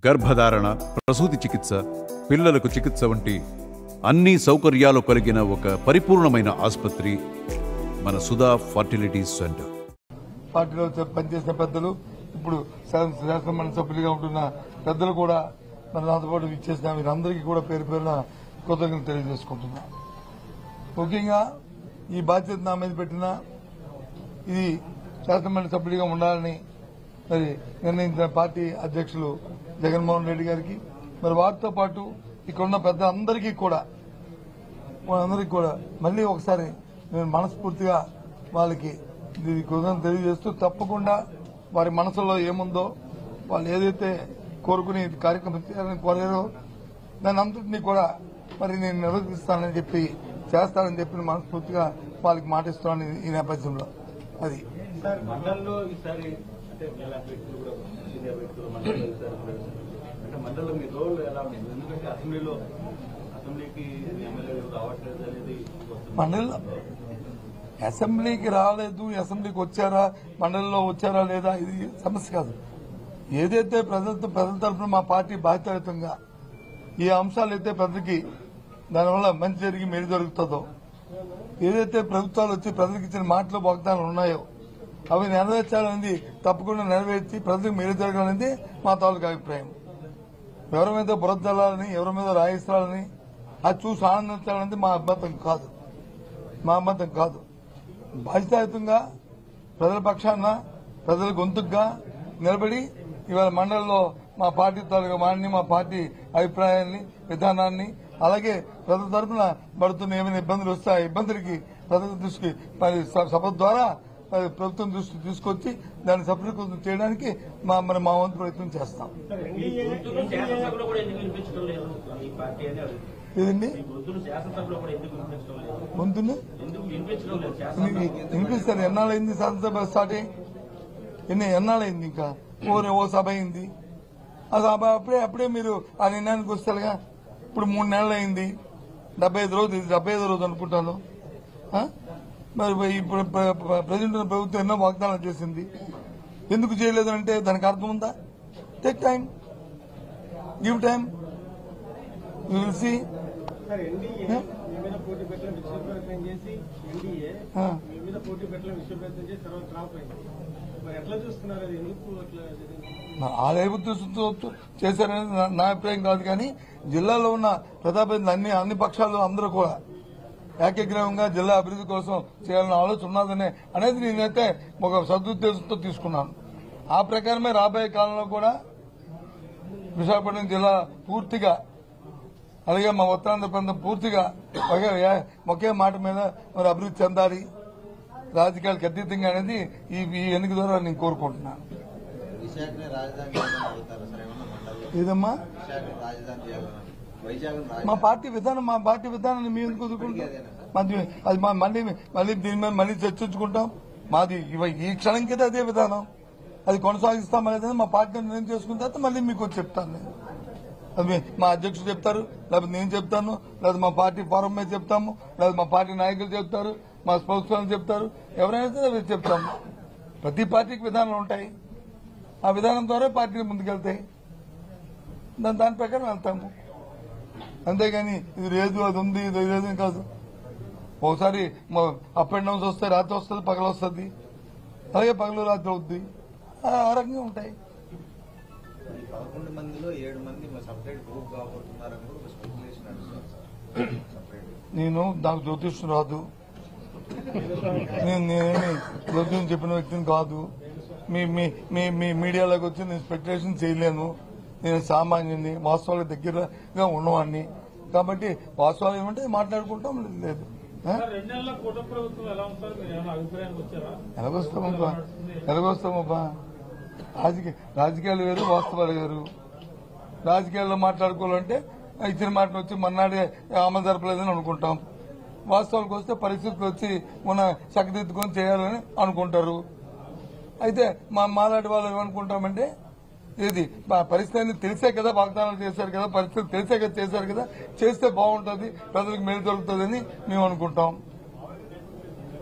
గర్భధారణ, ప్రసూతి చికిత్స, పిల్లలకు చికిత్స వంటి అన్ని సౌకర్యాలు కలిగిన ఒక పరిపూర్ణమైన ఆసుపత్రి మన సుధా ఫర్టిలిటీ సెంటర్. పార్టీలో పనిచేసిన పెద్దలు, ఇప్పుడు శాసనమండలి సభ్యులుగా ఉంటున్న పెద్దలు కూడా మన నాతో పాటు ఇచ్చేసిన వీరందరికీ కూడా పేరు పేరున కృతజ్ఞతలు తెలియజేసుకుంటున్నా. ముఖ్యంగా ఈ బాధ్యత నా మీద పెట్టిన ఇది శాసనమండలి సభ్యుడిగా ఉండాలని మరి నిర్ణయించిన పార్టీ అధ్యక్షులు జగన్మోహన్ రెడ్డి గారికి, మరి వారితో పాటు ఇక్కడున్న పెద్దలందరికీ కూడా మళ్లీ ఒకసారి నేను మనస్ఫూర్తిగా వాళ్ళకి కృతజ్ఞతలు తెలియజేస్తూ, తప్పకుండా వారి మనసులో ఏముందో వాళ్ళు ఏదైతే కోరుకుని కార్యక్రమం చేయాలని కోరారో దాని అంతటినీ కూడా మరి నేను నిర్వహిస్తానని చెప్పి చేస్తానని చెప్పి మనస్ఫూర్తిగా వాళ్ళకి మాటిస్తున్నాను ఈ నేపథ్యంలో. అది మండలంలో ఈసారి మండలంలో మీ రోల్ ఎలా ఉంది? ఎందుకంటే అసెంబ్లీకి ఎమ్మెల్యేలు రావట్లేదు అనేది మండలిలో అసెంబ్లీకి రాలేదు, అసెంబ్లీకి వచ్చారా, మండలిలో వచ్చారా లేదా ఇది సమస్య కాదు. ఏదైతే ప్రజల తరఫున మా పార్టీ బాధ్యతాయుతంగా ఈ అంశాలు అయితే ప్రజలకి దానివల్ల మంచి జరిగి మేలు జరుగుతుందో, ఏదైతే ప్రభుత్వాలు వచ్చి ప్రజలకు ఇచ్చిన మాటలు వాగ్దానాలు ఉన్నాయో అవి నెరవేర్చాలనేది తప్పకుండా నెరవేర్చి ప్రజలకు మేలు జరగాలనేది మా తాలూకు అభిప్రాయం. ఎవరి మీద బురద జల్లాలని, ఎవరి మీద రాయిస్తాలని అది చూసి ఆనందించాలనేది మా అభ్యంతరం కాదు. బాధ్యతాయుతంగా ప్రజల పక్షాన ప్రజల గొంతుగా నిలబడి ఇవాళ మండలిలో మా పార్టీ తాలూకా వాడిని, మా పార్టీ అభిప్రాయాన్ని, విధానాన్ని, అలాగే ప్రజల తరఫున పడుతున్న ఏమైనా ఇబ్బందులు వస్తే ఆ ఇబ్బందులకి ప్రజల దృష్టికి సభ ద్వారా ప్రభుత్వం దృష్టి తీసుకొచ్చి దాన్ని సఫలీకృతం చేయడానికి మా వంతు ప్రయత్నం చేస్తాం. ఏదండి గొంతుని వినిపిస్తారు? ఎన్నాళ్ళైంది శాసనసభ స్టార్ట్ అయ్యి? ఎన్నాళ్ళైంది? ఇంకా ఓ సభ అయింది. ఆ సభ అప్పుడే మీరు ఆ నిర్ణయానికి వస్తారుగా. ఇప్పుడు 3 నెలలు అయింది, 75 రోజు, ఇది 75వ రోజు అనుకుంటాను. మరి ఇప్పుడు ప్రజెంట్ ప్రభుత్వం ఎన్నో వాగ్దానాలు చేసింది, ఎందుకు చేయలేదు అంటే దానికి అర్థం ఉందా? Take time, give time, you will see. చేశారనేది నా అభిప్రాయం కాదు, కానీ జిల్లాలో ఉన్న ప్రజాప్రతినిధులు అన్ని పక్షాలు అందరూ కూడా ఏకగ్రీవంగా జిల్లా అభివృద్ధి కోసం చేయాలన్న ఆలోచన ఉన్నదని అనేది నేనైతే ఒక సదుద్దేశంతో తీసుకున్నాను. ఆ ప్రకారమే రాబోయే కాలంలో కూడా విశాఖపట్నం జిల్లా పూర్తిగా, అలాగే మా ఉత్తరాంధ్ర ప్రాంతం పూర్తిగా ఒకే మాట మీద మరి అభివృద్ధి చెందాలి, రాజకీయాలకు అతీతంగా అనేది ఈ ఎన్నిక ద్వారా నేను కోరుకుంటున్నాను. ఏదమ్మా మా పార్టీ విధానాన్ని మేము ఎందుకు వదులుకుంటాం? అది మళ్ళీ దీని మీద మళ్ళీ చర్చించుకుంటాం. మాది ఈ క్షణం కింద అదే విధానం, అది కొనసాగిస్తాం అనేది మా పార్టీ నిర్ణయం చేసుకున్న తర్వాత మళ్ళీ మీకు చెప్తాను. నేను అది మా అధ్యక్షుడు చెప్తారు, లేకపోతే నేను చెప్తాను, లేదా మా పార్టీ ఫారం మీద చెప్తాము, లేదా మా పార్టీ నాయకులు చెప్తారు, మా స్పోక్స్ చెప్తారు, ఎవరైనా సరే చెప్తాము. ప్రతి పార్టీకి విధానాలు ఉంటాయి, ఆ విధానం ద్వారా పార్టీలు ముందుకెళ్తాయి, దాని ప్రకారం వెళ్తాము. అంతేగాని ఇది లేదు, అది ఉంది, ఇది లేదు కాదు. ఒకసారి అప్ అండ్ డౌన్స్ వస్తాయి, రాత్రి వస్తుంది, పగలు వస్తుంది, అలాగే పగలు రాత్రి అవుద్ది, ఆ రకంగా ఉంటాయి. 11 మందిలో 7 మంది సపరేట్ గ్రూప్ కాబోతున్నారని కూడా స్పెక్యులేషన్ నడుస్తుంది. నాకు జ్యోతిష్యం రాదు, నేనేమి జ్యోతిష్యం చెప్పిన వ్యక్తిని కాదు. మీ మీడియాలోకి వచ్చి నేను స్పెక్యులేషన్ చేయలేను. నేను సామాన్యుని, వాస్తవాలకు దగ్గరగా ఉన్నవాడిని కాబట్టి వాస్తవాలు ఏమంటే మాట్లాడుకుంటాం. లేదు ఎలాగొస్తామబ్బా, రాజకీయాలు వేరు, వాస్తవాలు వేరు. రాజకీయాల్లో మాట్లాడుకోవాలంటే ఇచ్చిన మాటను వచ్చి మన్నాడే అమలు జరపలేదని అనుకుంటాం. వాస్తవాలకు వస్తే పరిస్థితులు వచ్చి మన చక్కదిద్దుకొని చేయాలని అనుకుంటారు. అయితే మాలాంటి వాళ్ళు ఏమనుకుంటామంటే, ఇది పరిస్థితి తెలిసే కదా వాగ్దానాలు చేశారు కదా, పరిస్థితి తెలిసే కదా చేశారు కదా, చేస్తే బాగుంటుంది, ప్రజలకు మేలు జరుగుతుందని మేము అనుకుంటాం.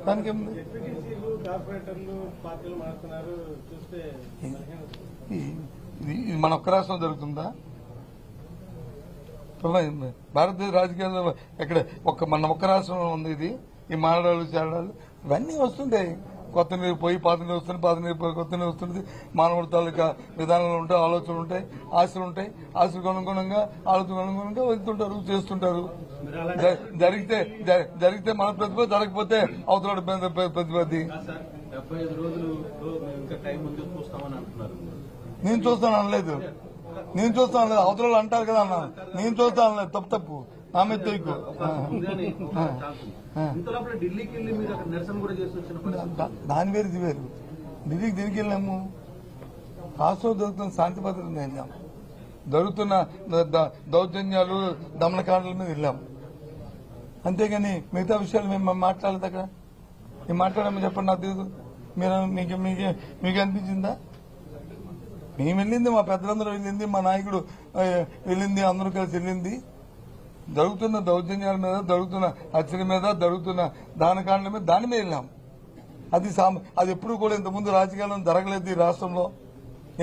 దానికి ఇది మన ఒక్క రాష్ట్రం జరుగుతుందా? భారతదేశ రాజకీయాల్లో ఎక్కడ మన ఒక్క రాష్ట్రంలో ఉంది ఇది. ఈ మారడాలు చేరడాలు ఇవన్నీ వస్తుంటాయి. కొత్త నీరు పోయి పాత నీరు వస్తుంది, పాత నీరు పోయి కొత్త నీరు వస్తుంది. మానవుడి తాలూకా విధానాలు ఉంటాయి, ఆలోచనలు ఉంటాయి, ఆశలు ఉంటాయి. ఆశలకు అనుగుణంగా ఆలోచనకు అనుగుణంగా వెళ్తుంటారు, చేస్తుంటారు. జరిగితే మన ప్రతిభ, జరగకపోతే అవతల ప్రతిపత్తి. నేను చూస్తాను అనలేదు, అవతల అంటారు కదా అన్న. నేను చూస్తాను అనలేదు. తప్పు నా మీద తొయ్యకు. దాని వేరు ఇది వేరు. ఢిల్లీకి తిరిగి వెళ్ళాము. రాష్ట్రంలో జరుగుతున్న శాంతి భద్రతలు వెళ్ళాము. జరుగుతున్న దౌర్జన్యాలు, దమనకాండల మీద వెళ్ళాము. అంతేగాని మిగతా విషయాలు మేము మాట్లాడలేదు. అక్కడ మేము మాట్లాడామని చెప్పండి. నాకు తెలియదు. మీకు అనిపించిందా? మేము వెళ్ళింది, మా పెద్దలందరూ వెళ్ళింది, మా నాయకుడు వెళ్ళింది, అందరూ కలిసి వెళ్ళింది. జరుగుతున్న దౌర్జన్యాల మీద, జరుగుతున్న హత్యల మీద, జరుగుతున్న దానకాండల మీద, దాని మీద వెళ్ళాం. అది ఎప్పుడు కూడా ఇంతకుముందు రాజకీయాల్లో జరగలేదు ఈ రాష్ట్రంలో.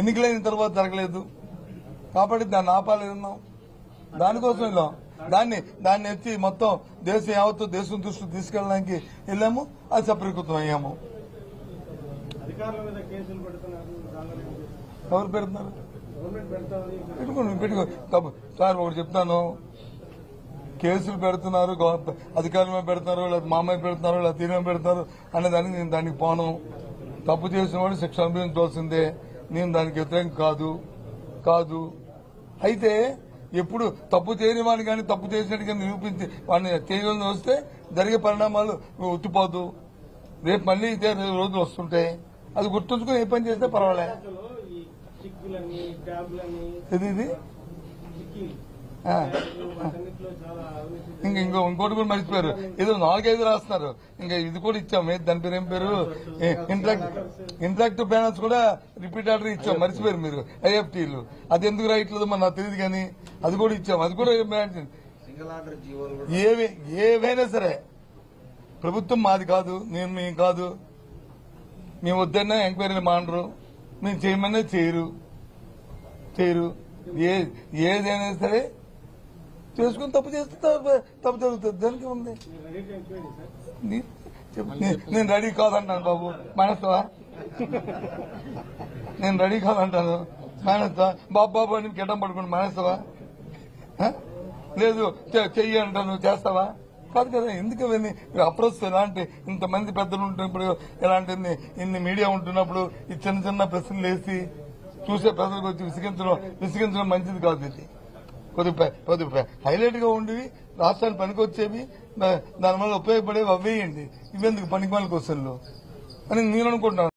ఎన్నికలైన తర్వాత జరగలేదు కాబట్టి దాన్ని ఆపాలేదన్నాం. దానికోసం వెళ్ళాం. దాన్ని ఎత్తి మొత్తం దేశం యావత్తు దేశం దృష్టికి తీసుకెళ్ళడానికి వెళ్ళాము. అది సఫలీకృతం అయ్యాము. ఎవరు పెడుతున్నారు? పెట్టుకో సార్. ఒకటి చెప్తాను, కేసులు పెడుతున్నారు, అధికారుల పెడుతున్నారు, లేదా మా అమ్మాయి పెడుతున్నారు, లేదా తీరం పెడుతున్నారు అనే దానికి నేను దానికి పోను. తప్పు చేసిన వాడు శిక్ష అనుభవించవలసిందే. నేను దానికి వ్యతిరేకం కాదు. అయితే ఎప్పుడు తప్పు చేయని వాడిని కానీ తప్పు చేసినట్టుగా నిరూపించి వాడిని చేయగలని వస్తే జరిగే పరిణామాలు ఉత్తిపోదు. రేపు మళ్లీ ఇదే రోజులు వస్తుంటాయి. అది గుర్తుంచుకుని ఏ పని చేస్తే పర్వాలే. ఇది ఇంకోటి కూడా మర్చిపోయారు. ఏదో 4-5 రాస్తున్నారు. ఇంకా ఇది కూడా ఇచ్చాం. దాని పేరు ఏం పేరు? ఇంటరాక్టివ్ ప్యానల్స్ కూడా రిపీట్ ఆర్డర్ ఇచ్చాం. మర్చిపోయారు మీరు. ఐఎఫ్టీలు అది ఎందుకు రాయట్లేదు మరి నాకు తెలియదు కానీ అది కూడా ఇచ్చాం. అది కూడా ఏవైనా సరే ప్రభుత్వం మాది కాదు, మేము కాదు. మేము వద్దన్నా ఎంక్వైరీలు మానరు, మేము చేయమన్నా చేయరు. ఏదైనా సరే చేసుకుని తప్పు చేస్తే తప్పు జరుగుతుంది. దానికి ఉంది. నేను రెడీ కాదంటాను బాబు, మానేస్తావా? నేను రెడీ కాదంటాను, మానేస్తావా? బాబు అని గెడ్డం పడుకుని మానేస్తావా? లేదు చెయ్యి అంటాను, చేస్తావా? కాదు కదా. ఎందుకు అవన్నీ అప్రోచ్? ఎలాంటి ఇంతమంది పెద్దలు ఉంటున్నప్పుడు, ఎలాంటి ఇన్ని మీడియా ఉంటున్నప్పుడు ఈ చిన్న ప్రశ్నలు వేసి చూసే ప్రజలకు వచ్చి విసిగించడం మంచిది కాదు. ఇది కొద్దిగా హైలైట్ గా ఉండేవి, రాష్ట్రానికి పనికొచ్చేవి, దానివల్ల ఉపయోగపడేవి అవేయండి. ఇవెందుకు పనికిమాల క్వశ్చన్లు అని నేను అనుకుంటున్నాను.